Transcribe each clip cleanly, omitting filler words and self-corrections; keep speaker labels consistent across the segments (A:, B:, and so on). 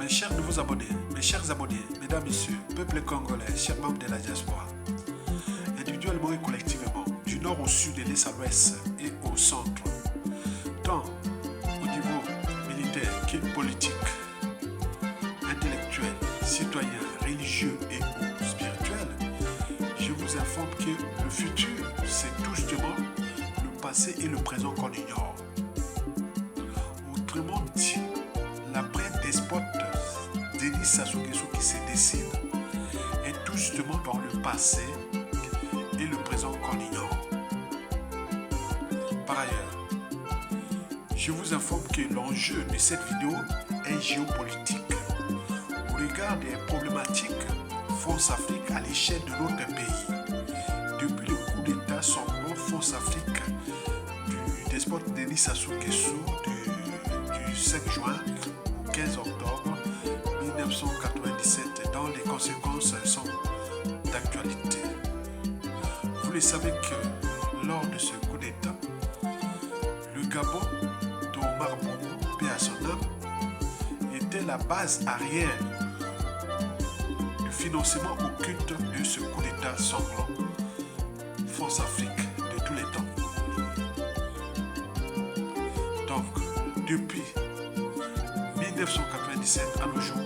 A: Mes chers nouveaux abonnés, mes chers abonnés, mesdames, messieurs, peuple congolais, chers membres de la diaspora, individuellement et collectivement, du nord au sud et de l'est à l'ouest et au centre, tant au niveau militaire que politique, intellectuel, citoyen, religieux et ou spirituel, je vous informe que le futur, c'est tout justement le passé et le présent qu'on ignore. Autrement dit, l'après-despote Denis Sassou Nguesso qui se décide est tout justement dans le passé et le présent qu'on ignore. Par ailleurs, je vous informe que l'enjeu de cette vidéo est géopolitique. Au regard des problématiques France-Afrique à l'échelle de notre pays, depuis le coup d'État sanglant France-Afrique du despote Denis Sassou Nguesso du 5 juin au 15 octobre 1997, dont les conséquences sont d'actualité. Vous le savez que lors de ce coup d'État, le Gabon d'Omar Bongo, paix à son âme, était la base arrière du financement occulte de ce coup d'État sanglant France-Afrique de tous les temps. Donc, depuis 1997 à nos jours,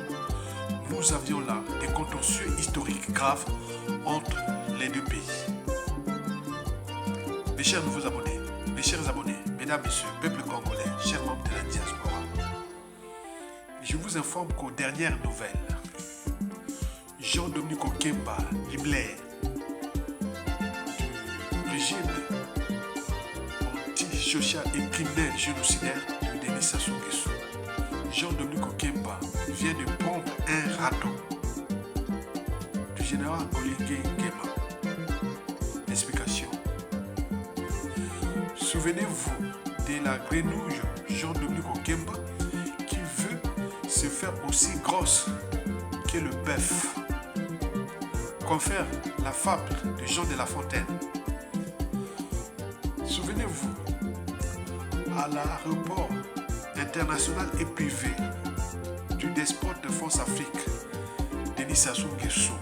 A: nous avions là des contentieux historiques graves entre les deux pays. Mes chers nouveaux abonnés, mes chers abonnés, mesdames, messieurs, peuple congolais, chers membres de la diaspora, je vous informe qu'aux dernières nouvelles, Jean-Dominique Okemba, Himmler, du régime anti-social et criminel génocidaire de Denis Sassou Nguesso, Jean-Dominique Okemba vient de prendre un raton du général Oligui Nguema. Explication. Souvenez-vous de la grenouille Jean-Dominique Okemba qui veut se faire aussi grosse que le bœuf. Confère la fable de Jean de La Fontaine. Souvenez-vous, à l'aéroport international et privé du despote de France-Afrique, Denis Sassou Nguesso,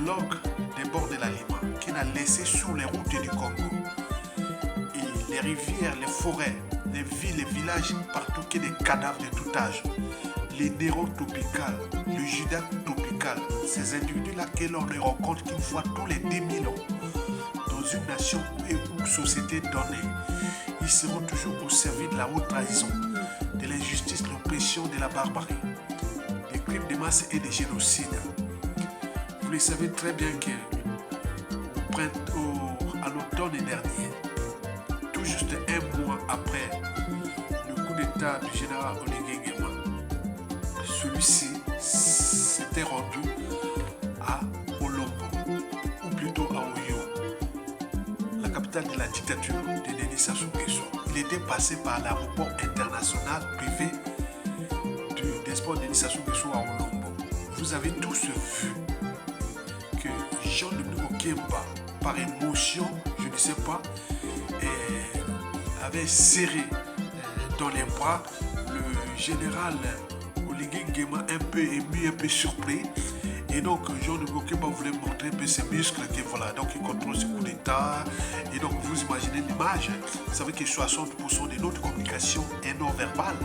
A: l'ogre des bords de la Lima, qui n'a laissé sur les routes du Congo, et les rivières, les forêts, les villes, les villages, partout que des cadavres de tout âge, les Néro tropicales, le Judas tropical, ces individus-là que l'on ne rencontre qu'une fois tous les 2000 ans, dans une nation ou société donnée, ils seront toujours au service de la haute trahison, de l'injustice, de l'oppression, de la barbarie, des crimes de masse et des génocides. Vous le savez très bien que à l'automne dernier, tout juste un mois après le coup d'État du général Oligui Nguema, celui-ci s'était rendu à Olombo, ou plutôt à Oyo, la capitale de la dictature de Denis Sassou Nguesso. Il était passé par l'aéroport international privé du despote Denis Sassou Nguesso à Olombo. Vous avez tous vu que Jean-Dominique Okemba, par émotion, je ne sais pas, avait serré dans les bras le général Oligui Nguema, un peu ému, un peu surpris. Et donc, Jean-Dominique Okemba voulait montrer un peu ses muscles, que voilà, donc il contrôle ce coup d'État. Et donc, vous imaginez l'image, vous savez que 60% de notre communication est non verbale.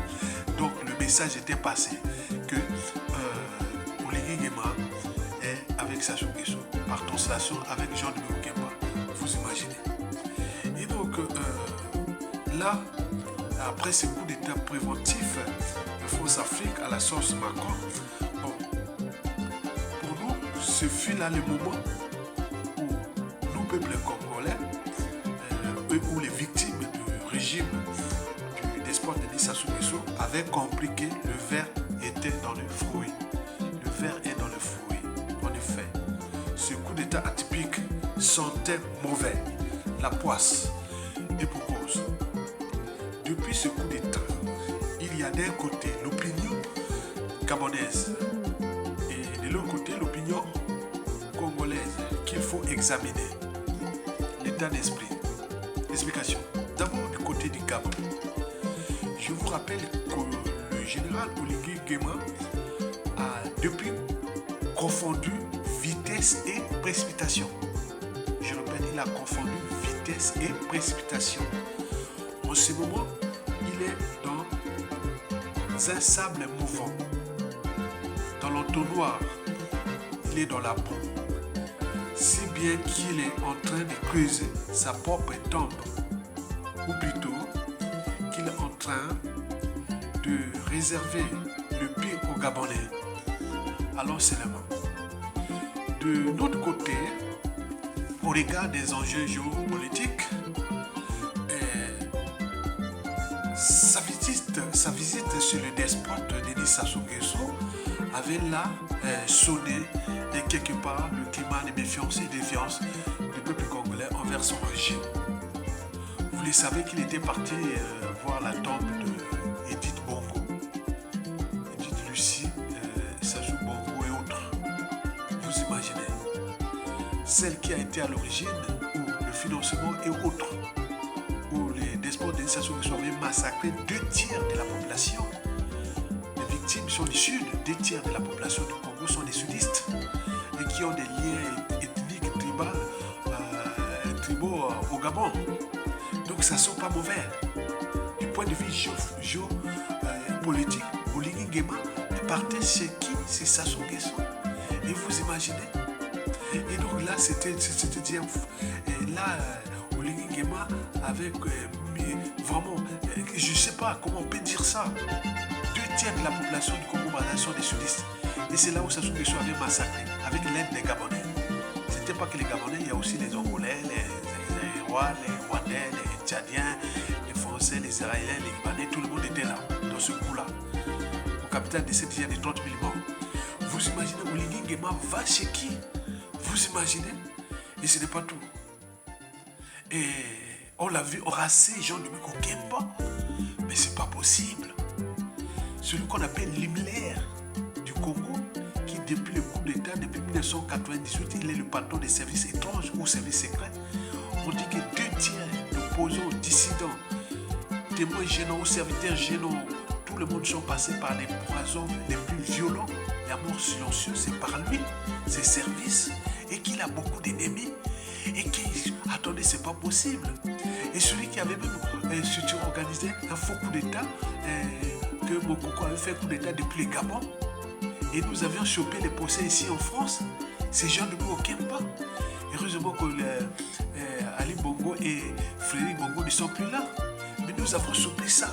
A: Donc, le message était passé que Oligui Nguema est avec Sassou Nguesso, par translation avec Jean-Dominique Okemba. Vous imaginez. Et donc, là, après ce coup d'État préventif de France-Afrique à la sauce Macron, bon, pour nous, ce fut là le moment où nous, peuple congolais, où les victimes du régime du despote Denis Sassou Nguesso avaient compris que le ver était dans le fruit. Le ver est dans le fruit. En effet, ce coup d'État atypique sentait mauvais, la poisse. Et pour cause. Depuis ce coup d'État, il y a d'un côté l'opinion gabonaise et de l'autre côté l'opinion congolaise qu'il faut examiner. L'état d'esprit. Explication. D'abord du côté du Gabon. Je vous rappelle que le général Oligui Nguema a depuis confondu vitesse et précipitation. Je répète, il a confondu vitesse et précipitation. En ce moment, il est dans un sable mouvant. Dans l'entonnoir, il est dans la boue. Si bien qu'il est en train de creuser sa propre tombe. Ou plutôt, qu'il est en train de réserver le pied aux Gabonais. Alors seulement. De notre côté, au regard des enjeux géopolitiques, sa visite sur le despote Denis Sassou Nguesso avait là sonné quelque part le climat de méfiance et de défiance du peuple congolais envers son régime. Vous le savez qu'il était parti voir la tombe de Edith Bongo, Edith Lucie, Sassou Bongo et autres. Vous imaginez, celle qui a été à l'origine, où le financement et autres, où les despotes de Sassou Nguesso avaient massacré 2 tiers de la population. Les victimes sont du sud, 2 tiers de la population du Congo sont des sudistes et qui ont des liens ethniques, tribaux au Gabon. Donc ça ne sent pas mauvais. Du point de vue géopolitique, Oligui Nguema partait chez qui? C'est Sassou Nguesso. Et vous imaginez? Et donc là, c'était dire, là, Oligui Nguema avec vraiment, je ne sais pas comment on peut dire ça. 2 tiers de la population du Congo sont des sudistes. Et c'est là où Sassou Nguesso avait massacré, avec l'aide des Gabonais. Ce n'était pas que les Gabonais, il y a aussi les Angolais, les Rwandais, les Tchadiens, les Français, les Israéliens, les Libanais, tout le monde était là, dans ce coup-là. Au capital de cette île de 30 000 morts. Vous imaginez, Oligui Nguema va chez qui? Vous imaginez? Et ce n'est pas tout. Et on l'a vu embrasser Jean-Dominique Okemba. Mais c'est pas possible. Celui qu'on appelle l'Himmler du Congo, qui depuis le coup d'État, depuis 1998, il est le patron des services étranges ou services secrets. On dit que 2 tiers d'opposants, dissidents, témoins gênants ou serviteurs gênants, tout le monde sont passés par les poisons les plus violents. La mort silencieuse, c'est par lui, ses services, et qu'il a beaucoup d'ennemis, et qui, attendez, c'est pas possible. Et celui qui avait même organisé un faux coup d'État, que Mokoko avait fait un coup d'État depuis le Gabon, et nous avions chopé les procès ici en France, c'est Jean-Dominique Okemba. Heureusement que Ali Bongo et Frédéric Bongo ne sont plus là, mais nous avons chopé ça.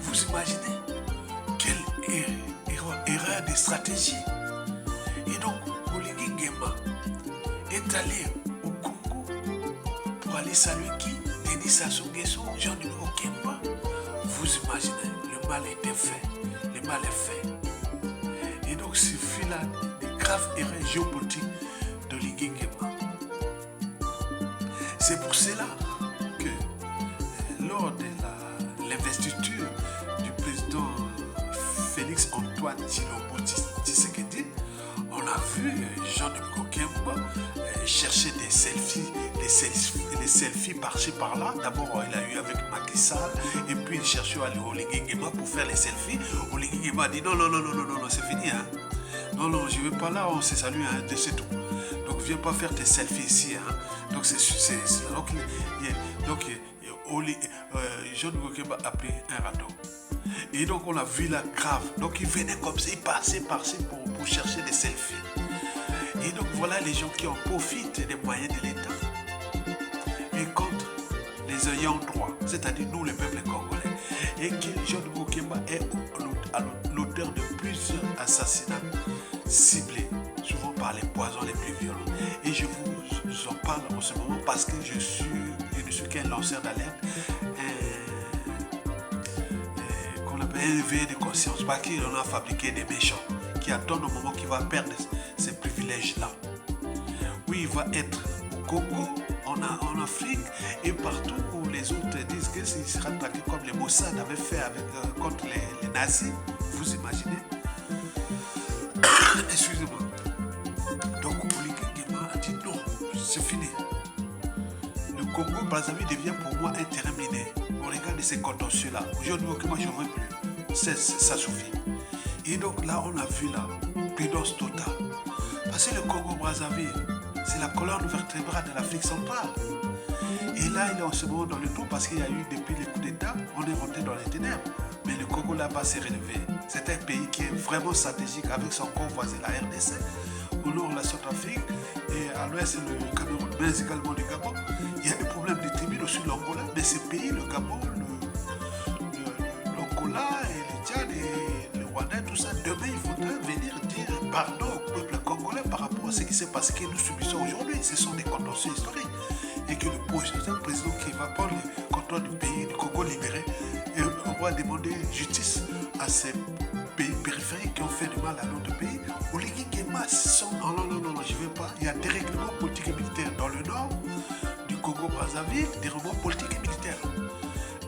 A: Vous imaginez quelle erreur de stratégie. Et donc, Oligui Nguema est allé au Congo pour aller saluer qui? Denis Sassou Nguesso, Jean-Dominique Okemba. Vous imaginez, le mal était fait, le mal est fait. Et donc, ce fut là des graves erreurs géopolitiques d'Oligui Nguema. C'est pour cela que lors de l'investiture du président Félix Antoine Tshilombo Tshisekedi, on a vu Jean-Dominique Okemba chercher des selfies par-ci par-là. D'abord, il a eu avec Macky Sall, et puis il cherchait à aller au Oligui Nguema pour faire les selfies. Oligui Nguema a dit non, c'est fini. Hein. Non, je ne vais pas là, on se salue, hein, c'est tout. Donc, viens pas faire tes selfies ici. Hein. Donc, Jean-Dominique Okemba a pris un râteau. Et donc, on a vu la grave. Donc, il venait comme ça, il passait par-ci pour chercher des selfies. Et donc, voilà les gens qui en profitent des moyens de l'État et contre les ayants droit, c'est-à-dire nous, le peuple congolais. Et que Jean-Dominique Okemba est l'auteur de plusieurs assassinats ciblés, souvent par les poisons les plus violents. Et je vous en parle en ce moment parce que je ne suis qu'un lanceur d'alerte, qu'on appelle un éveil de conscience, parce qu'on a fabriqué des méchants qui attendent au moment qu'il va perdre ces privilèges-là. Oui, il va être au Congo, en Afrique et partout où les autres disent qu'il sera traqué comme les Mossad avaient fait contre les nazis. Vous imaginez? Excusez-moi. Donc, Oligui Nguema a dit non, c'est fini. Le Congo Brazzaville devient pour moi un terrain miné. On regarde ces contentieux-là. Aujourd'hui, moi, je ne veux plus. ça suffit. Et donc là, on a vu la prudence totale. Parce que le Congo-Brazzaville, c'est la colonne vertébrale de l'Afrique centrale. Et là, il est en ce moment dans le trou parce qu'il y a eu, depuis les coups d'État, on est rentré dans les ténèbres. Mais le Congo là-bas s'est relevé. C'est un pays qui est vraiment stratégique avec son convoisin, la RDC. Au nord, la Centrafrique, et à l'ouest, le Cameroun, mais également le Gabon. Il y a des problèmes de tribus au sud de l'Angola, mais ces pays, le Gabon, l'Angola et le Tchad et le Rwanda, tout ça, demain, il faudra venir dire pardon au peuple congolais par rapport à ce qui s'est passé, que nous subissons aujourd'hui. Ce sont des contentieux historiques. Et que le président qui va prendre le contrôle du pays, du Congo libéré, et on va demander justice à ces pays périphériques qui ont fait du mal à notre pays. Oligui Nguema sont... Non, je ne veux pas. Il y a des règlements politiques et militaires dans le nord du Congo-Brazzaville, des règlements politiques et militaires.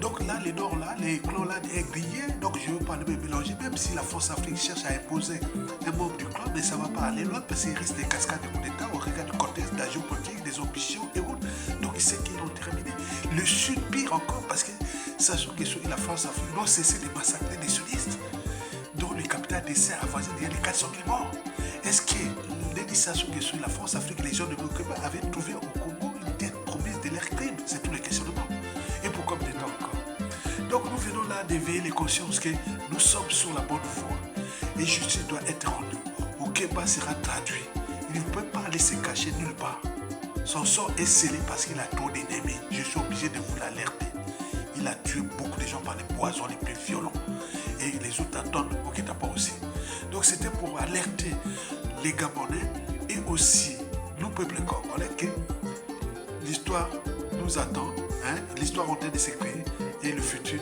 A: Donc là, les nord là, les clans là, est grillé. Donc je ne veux pas me mélanger, même si la force africaine cherche à imposer un membre du clan, mais ça ne va pas aller loin parce qu'il risque des cascades de coup d'État au regard du contexte, de la géopolitique, des ambitions et autres. Donc c'est qu'ils ont terminé. Le Sud, pire encore, parce que sachant que la France africaine n'ont cessé de massacrer des sudistes, dont le capital d'essai avoisine il y a des 400 000 morts. Est-ce que l'édition que sur la France africaine, les gens de Moukeba avaient trouvé au Congo une tête promise de leur crime? C'est tout le questionnement. Et pour combien de temps encore? Donc nous venons là d'éveiller les consciences que nous sommes sur la bonne voie. Et justice doit être rendue. Moukeba sera traduit. Il ne peut pas aller se cacher nulle part. Son sort est scellé parce qu'il a trop d'ennemis. Je suis obligé de vous l'alerter. Il a tué beaucoup de gens par les poisons les plus violents. Et les autres attendent au Kétapa aussi. Donc c'était pour alerter les Gabonais et aussi nous, peuple congolais, que l'histoire nous attend. L'histoire en train de s'écrire et le futur